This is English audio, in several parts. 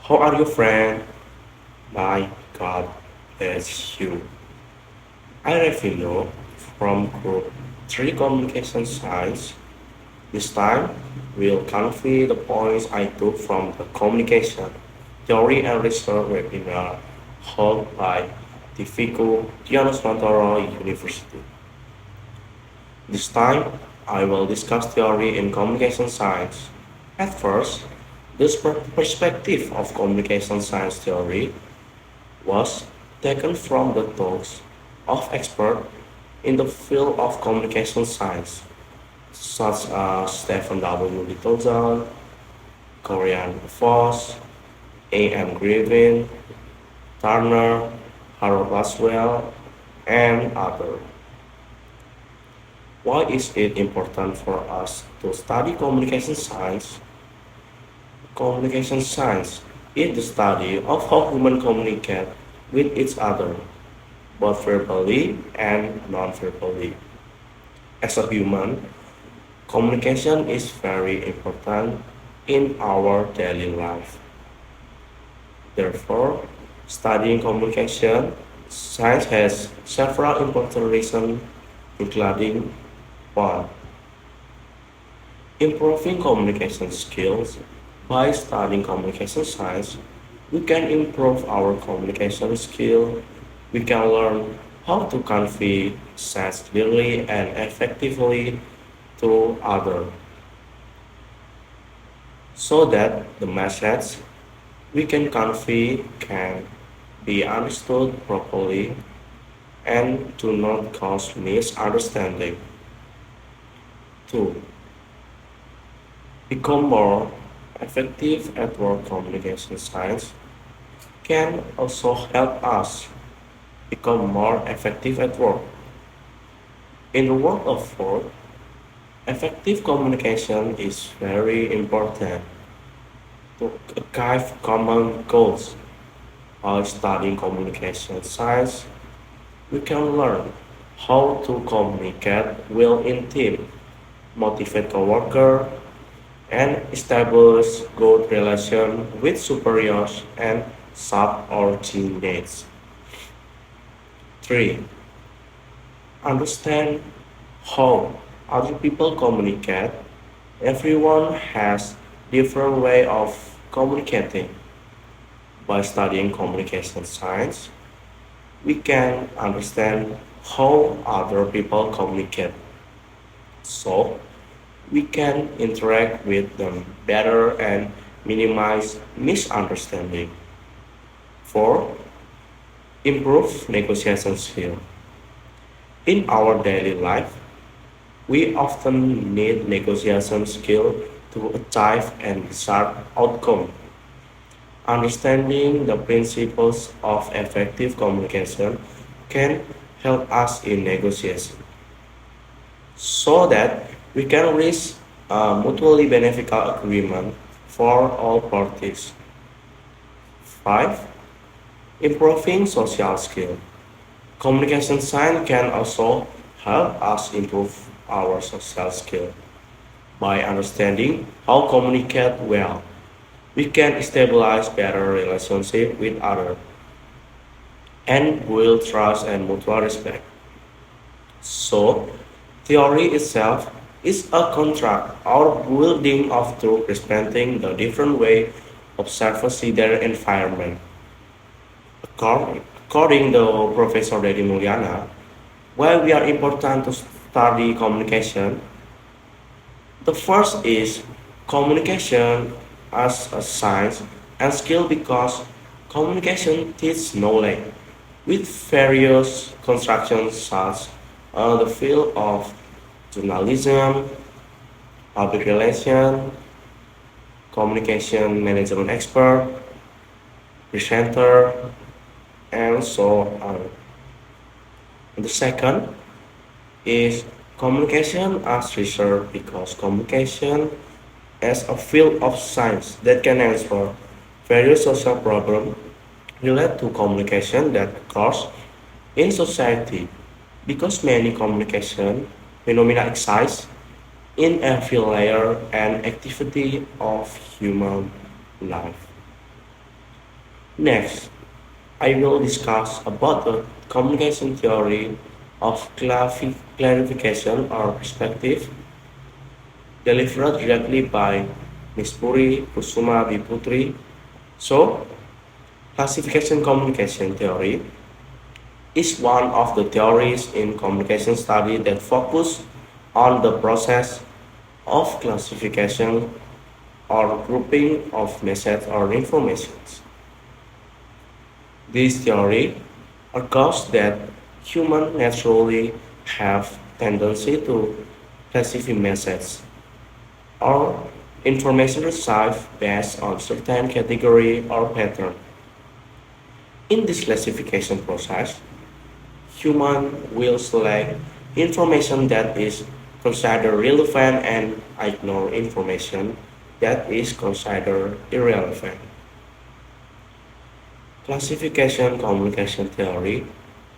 How are you, friend? My God bless you. I Revindo from Group 3 Communication Science. This time, we'll cover the points I took from the Communication Teori and Research webinar held by the FICO University. This time, I will discuss theory in communication science. At first, this perspective of communication science theory was taken from the talks of experts in the field of communication science, such as Stephen W. Littlejohn, Korean Voss, A.M. Griffin, Turner, Harold Laswell, and others. Why is it important for us to study communication science? Communication science is the study of how humans communicate with each other, both verbally and non-verbally. As a human, communication is very important in our daily life. Therefore, studying communication science has several important reasons, including 1. Improving communication skills. By studying communication science, we can improve our communication skill. We can learn how to convey messages clearly and effectively to others so that the message we can convey can be understood properly and do not cause misunderstanding. 2. Become more effective at work. Communication science can also help us become more effective at work. In the world of work, effective communication is very important to achieve common goals. By studying communication science, we can learn how to communicate well in team, motivate coworkers, and establish good relations with superiors and subordinates. 3. Understand how other people communicate. Everyone has different way of communicating. By studying communication science, we can understand how other people communicate. So we can interact with them better and minimize misunderstanding. 4. Improve negotiation skill. In our daily life, we often need negotiation skill to achieve a desired outcome. Understanding the principles of effective communication can help us in negotiation so that we can reach a mutually beneficial agreement for all parties. 5. Improving social skill. Communication science can also help us improve our social skill. By understanding how to communicate well, we can establish better relationship with others and build trust and mutual respect. So, theory itself is a contract or building of truth respecting the different way observers see their environment. According to Professor Dedi Mulyana, why we are important to study communication, the first is communication as a science and skill because communication teaches knowledge with various constructions such as the field of journalism, public relations, communication management expert, presenter, and so on. And the second is communication as research because communication as a field of science that can answer various social problems related to communication that occurs in society because many communication phenomena exist in every layer and activity of human life. Next, I will discuss about the communication theory of clarification or perspective delivered directly by Ms. Puri Kusuma Viputri. So, classification communication theory is one of the theories in communication study that focus on the process of classification or grouping of messages or informations. This theory argues that humans naturally have tendency to classify messages or information received based on certain category or pattern. In this classification process, human will select information that is considered relevant and ignore information that is considered irrelevant. Classification communication theory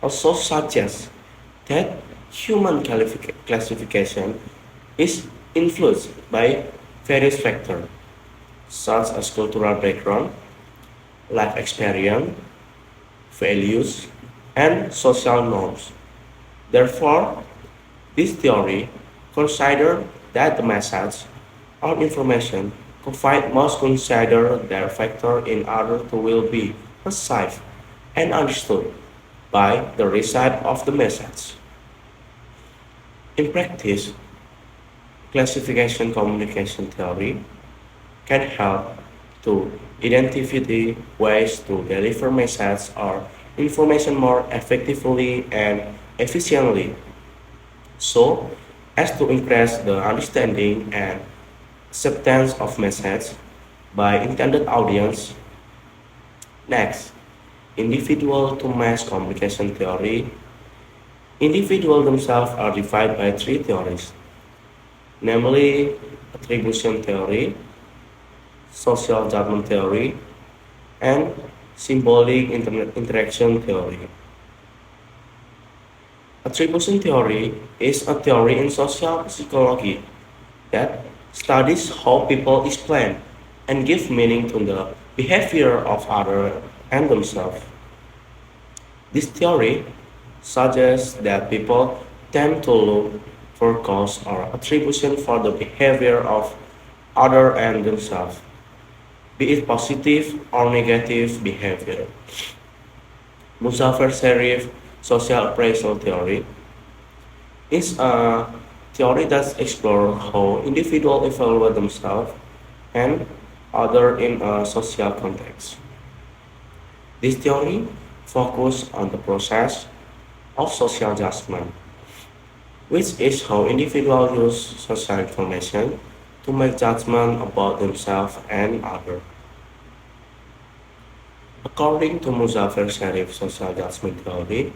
also suggests that human classification is influenced by various factors such as cultural background, life experience, values, and social norms. Therefore, this theory considers that the message or information provided must consider their factor in order to will be perceived and understood by the receiver of the message. In practice, classification communication theory can help to identify the ways to deliver messages or information more effectively and efficiently so as to increase the understanding and acceptance of message by intended audience. Next, individual to mass communication theory. Individuals themselves are divided by three theories, namely attribution theory, social judgment theory, and symbolic interaction theory. Attribution theory is a theory in social psychology that studies how people explain and give meaning to the behavior of others and themselves. This theory suggests that people tend to look for cause or attribution for the behavior of others and themselves, be it positive or negative behavior. Muzaffar Sharif social appraisal theory is a theory that explores how individuals evaluate themselves and others in a social context. This theory focuses on the process of social judgment, which is how individuals use social information to make judgment about themselves and others. According to Muzaffar Sharif's social judgment theory,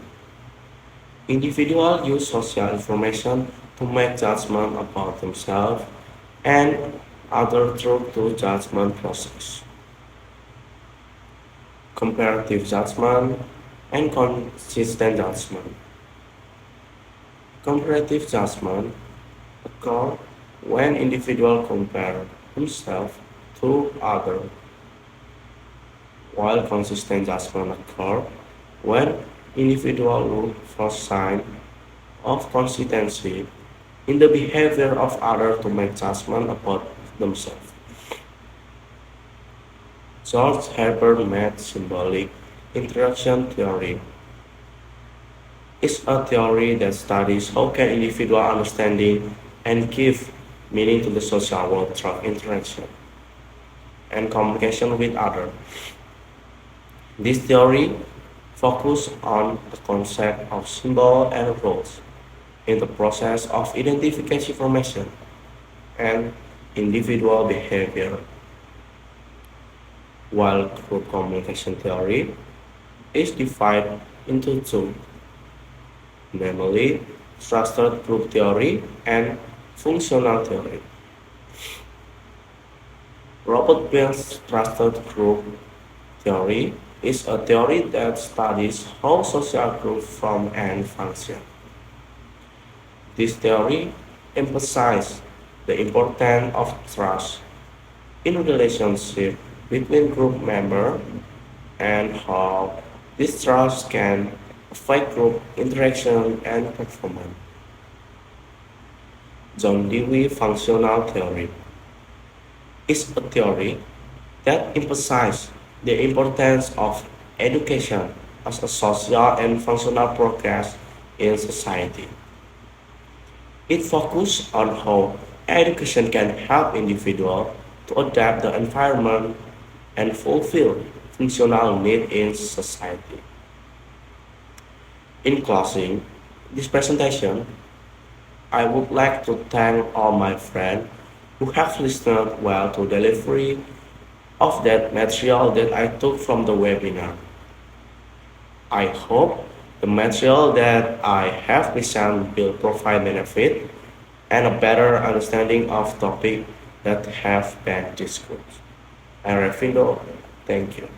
individuals use social information to make judgment about themselves and others through the judgment process. Comparative judgment and consistent judgment. Comparative judgment occurs when individuals compare themselves to others, while consistent judgment occurs when individuals look for signs of consistency in the behavior of others to make judgment about themselves. George Herbert made symbolic interaction theory is a theory that studies how can individual understanding and give meaning to the social world through interaction and communication with others. This theory focuses on the concept of symbol and roles in the process of identification information and individual behavior, while group communication theory is divided into two, namely structured group theory and functional theory. Robert Bell's structured group theory is a theory that studies how social groups form and function. This theory emphasizes the importance of trust in relationship between group members and how this trust can affect group interaction and performance. John Dewey Functional Theory is a theory that emphasizes the importance of education as a social and functional progress in society. It focuses on how education can help individuals to adapt the environment and fulfill functional needs in society. In closing this presentation, I would like to thank all my friends who have listened well to delivery of that material that I took from the webinar. I hope the material that I have presented will provide benefit and a better understanding of topic that have been discussed. And Revindo, thank you.